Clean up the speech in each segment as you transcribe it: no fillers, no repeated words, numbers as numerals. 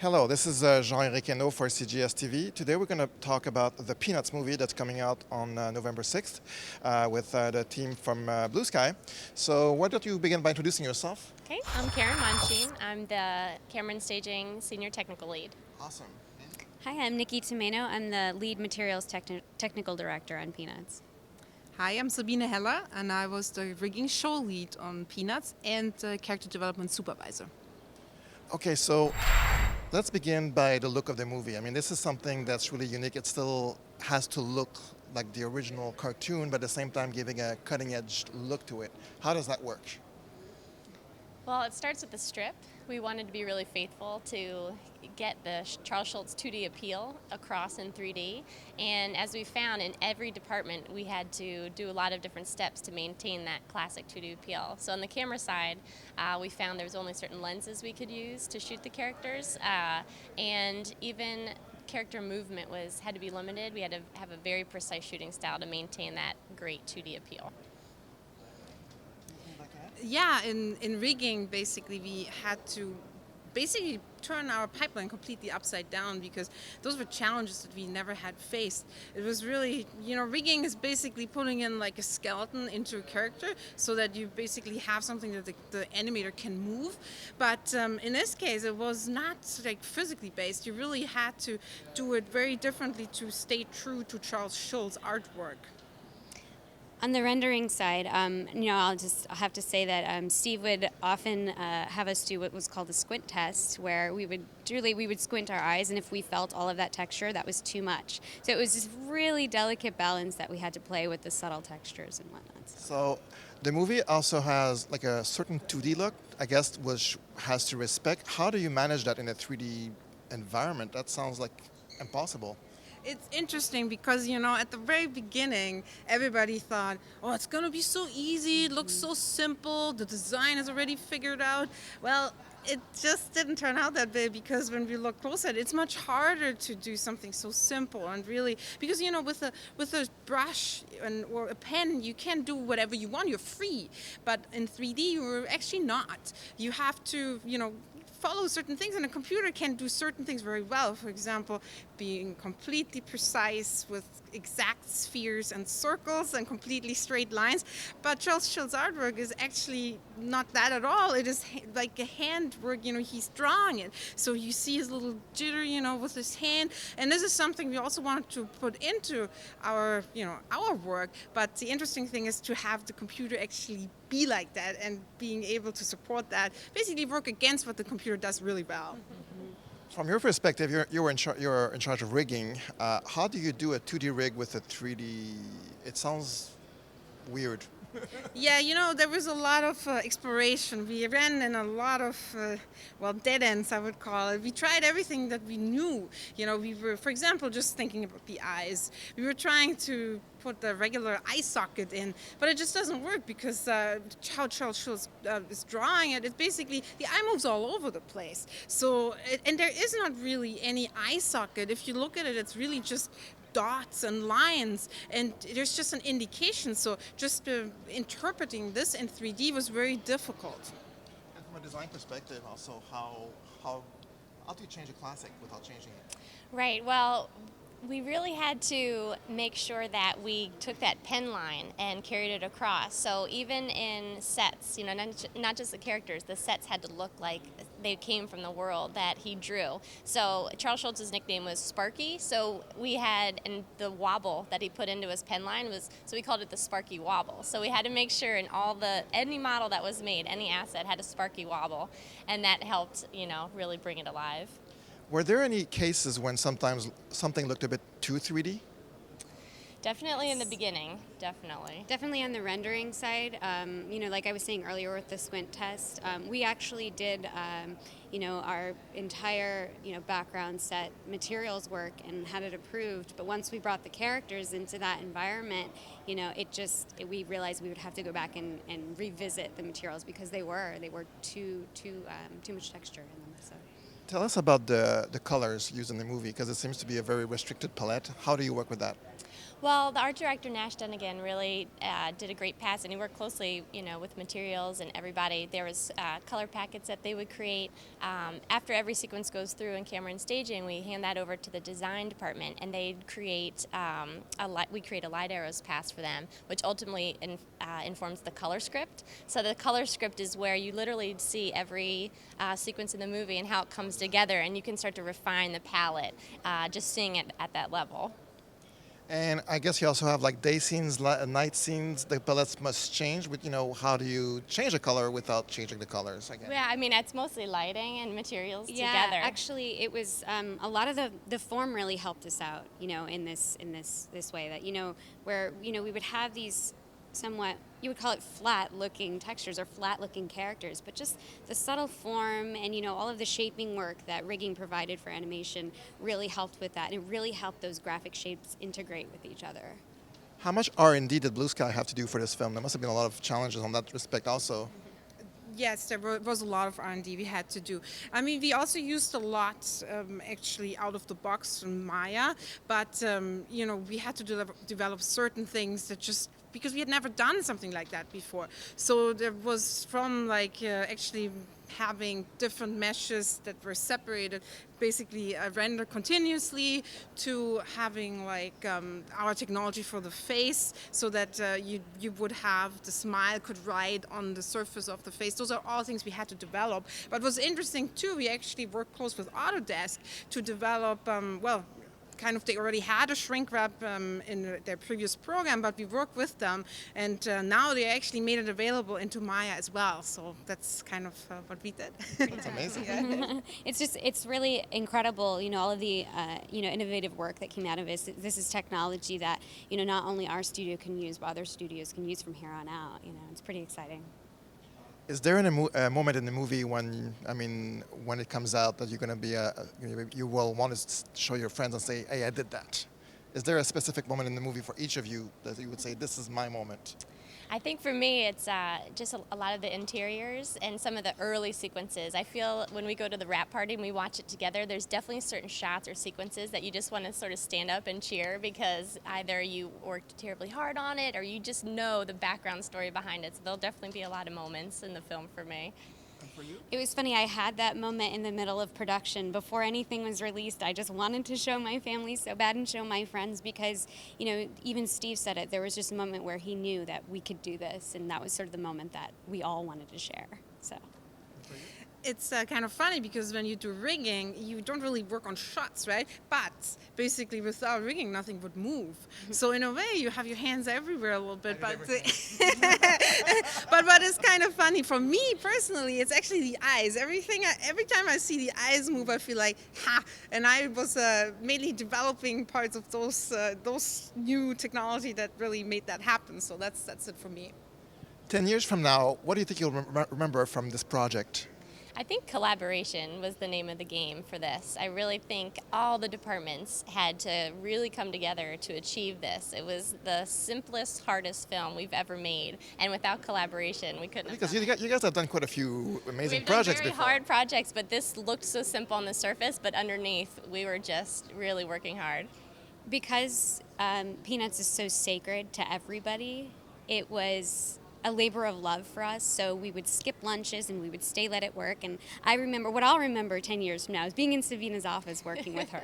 Hello, this is Jean-Éric Ernault for CGS-TV. Today we're going to talk about the Peanuts movie that's coming out on November 6th with the team from Blue Sky. So why don't you begin by introducing yourself? Okay, I'm Karen Monchine. I'm the camera and staging senior technical lead. Awesome. Hi, I'm Nikki Tomeno. I'm the lead materials technical director on Peanuts. Hi, I'm Sabine Heller, and I was the rigging show lead on Peanuts and character development supervisor. Okay, so let's begin by the look of the movie. I mean, this is something that's really unique. It still has to look like the original cartoon, but at the same time giving a cutting-edge look to it. How does that work? Well, it starts with the strip. We wanted to be really faithful to get the Charles Schulz 2D appeal across in 3D. And as we found in every department, we had to do a lot of different steps to maintain that classic 2D appeal. So on the camera side, we found there was only certain lenses we could use to shoot the characters. And even character movement had to be limited. We had to have a very precise shooting style to maintain that great 2D appeal. Yeah, in rigging, basically, we had to turn our pipeline completely upside down because those were challenges that we never had faced. It was really, rigging is basically putting in like a skeleton into a character so that you basically have something that the animator can move. But in this case, it was not like physically based. You really had to do it very differently to stay true to Charles Schulz's artwork. On the rendering side, I'll have to say that Steve would often have us do what was called a squint test, where we would squint our eyes, and if we felt all of that texture, that was too much. So it was this really delicate balance that we had to play with the subtle textures and whatnot. So the movie also has like a certain 2D look, I guess, which has to respect. How do you manage that in a 3D environment? That sounds like impossible. It's interesting because, at the very beginning, everybody thought, oh, it's going to be so easy, it looks so simple, the design is already figured out. Well, it just didn't turn out that way because when we look close at it, it's much harder to do something so simple and really, because, with a brush or a pen, you can do whatever you want, you're free. But in 3D, you're actually not. You have to, follow certain things, and a computer can do certain things very well. For example, being completely precise with exact spheres and circles and completely straight lines. But Charles Schulz's artwork is actually not that at all. It is like a handwork, he's drawing it. So you see his little jitter, with his hand. And this is something we also wanted to put into our work. But the interesting thing is to have the computer actually be like that and being able to support that, basically work against what the computer does really well. From your perspective, you're in charge of rigging. How do you do a 2D rig with a 3D? It sounds weird. Yeah, there was a lot of exploration. We ran in a lot of, dead ends, I would call it. We tried everything that we knew. We were, for example, just thinking about the eyes. We were trying to put the regular eye socket in, but it just doesn't work because how Charles Schulz is drawing it, it's basically, the eye moves all over the place. So, and there is not really any eye socket. If you look at it, it's really just dots and lines, and there's just an indication. So just interpreting this in 3D was very difficult. And from a design perspective, also, how do you change a classic without changing it? Right, well, we really had to make sure that we took that pen line and carried it across. So even in sets, not just the characters, the sets had to look like they came from the world that he drew. So Charles Schulz's nickname was Sparky. So and the wobble that he put into his pen line so we called it the Sparky Wobble. So we had to make sure any model that was made, any asset had a Sparky Wobble, and that helped, really bring it alive. Were there any cases when sometimes something looked a bit too 3D? Definitely in the beginning, definitely. Definitely on the rendering side, like I was saying earlier with the squint test, we actually did, our entire, background set materials work and had it approved. But once we brought the characters into that environment, we realized we would have to go back and revisit the materials because they were too much texture in them. So. Tell us about the colors used in the movie, because it seems to be a very restricted palette. How do you work with that? Well, the art director Nash Dunnigan really did a great pass, and he worked closely, with materials and everybody. There was color packets that they would create. After every sequence goes through in camera and staging, we hand that over to the design department, and they'd create we create a light arrows pass for them, which ultimately informs the color script. So the color script is where you literally see every sequence in the movie and how it comes together, and you can start to refine the palette just seeing it at that level. And I guess you also have like day scenes, night scenes. The palettes must change. With how do you change a color without changing the colors? I guess. Yeah, I mean, it's mostly lighting and materials Yeah, together. actually, it was a lot of the form really helped us out, in this way that where we would have these somewhat, you would call it flat looking textures or flat looking characters, but just the subtle form and all of the shaping work that rigging provided for animation really helped with that, and it really helped those graphic shapes integrate with each other. How much R&D did Blue Sky have to do for this film? There must have been a lot of challenges on that respect also. Yes, there was a lot of R&D we had to do. I mean, we also used a lot actually out of the box from Maya, but we had to develop certain things that just because we had never done something like that before. So there was from actually having different meshes that were separated, basically render continuously, to having our technology for the face, so that you would have the smile could ride on the surface of the face. Those are all things we had to develop. But what's interesting too, we actually worked close with Autodesk to develop they already had a shrink wrap in their previous program, but we worked with them, and now they actually made it available into Maya as well. So that's kind of what we did. That's amazing. It's really incredible, all of the innovative work that came out of this. This is technology that not only our studio can use, but other studios can use from here on out. It's pretty exciting. Is there a moment in the movie when it comes out that you're going to be you will want to show your friends and say, "Hey, I did that"? Is there a specific moment in the movie for each of you that you would say, "This is my moment"? I think for me, it's just a lot of the interiors and some of the early sequences. I feel when we go to the wrap party and we watch it together, there's definitely certain shots or sequences that you just want to sort of stand up and cheer because either you worked terribly hard on it or you just know the background story behind it. So there'll definitely be a lot of moments in the film for me. And for you? It was funny, I had that moment in the middle of production. Before anything was released, I just wanted to show my family so bad and show my friends because, even Steve said it, there was just a moment where he knew that we could do this, and that was sort of the moment that we all wanted to share. So. It's kind of funny because when you do rigging, you don't really work on shots, right? But basically, without rigging, nothing would move. So in a way, you have your hands everywhere a little bit. But but what is kind of funny for me personally, it's actually the eyes. Every time I see the eyes move, I feel like ha! And I was mainly developing parts of those new technology that really made that happen. So that's it for me. 10 years from now, what do you think you'll remember from this project? I think collaboration was the name of the game for this. I really think all the departments had to really come together to achieve this. It was the simplest, hardest film we've ever made, and without collaboration, we couldn't have Because done it. you guys have done quite a few amazing We've projects done very before. hard projects, but this looked so simple on the surface, but underneath, we were just really working hard. Because Peanuts is so sacred to everybody, it was a labor of love for us. So we would skip lunches and we would stay late at work. And I remember, what I'll remember 10 years from now is being in Savina's office working with her,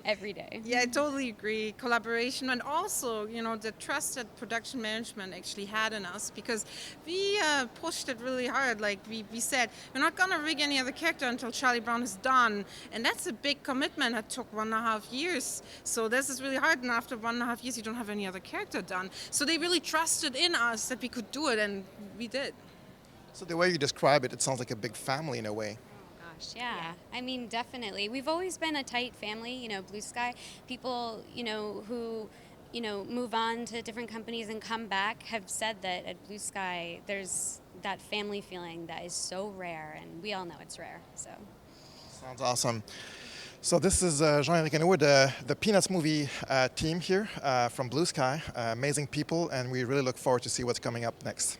every day. Yeah, I totally agree. Collaboration, and also, the trust that production management actually had in us, because we pushed it really hard. Like we said, we're not going to rig any other character until Charlie Brown is done. And that's a big commitment. It took 1.5 years. So this is really hard. And after 1.5 years, you don't have any other character done. So they really trusted in us that we could do it, and we did. So the way you describe it, it sounds like a big family in a way. Gosh, yeah. I mean, definitely. We've always been a tight family, Blue Sky. People, who, move on to different companies and come back have said that at Blue Sky, there's that family feeling that is so rare, and we all know it's rare, so. Sounds awesome. So this is Jean-Eric Ernault, the Peanuts movie team here from Blue Sky. Amazing people, and we really look forward to see what's coming up next.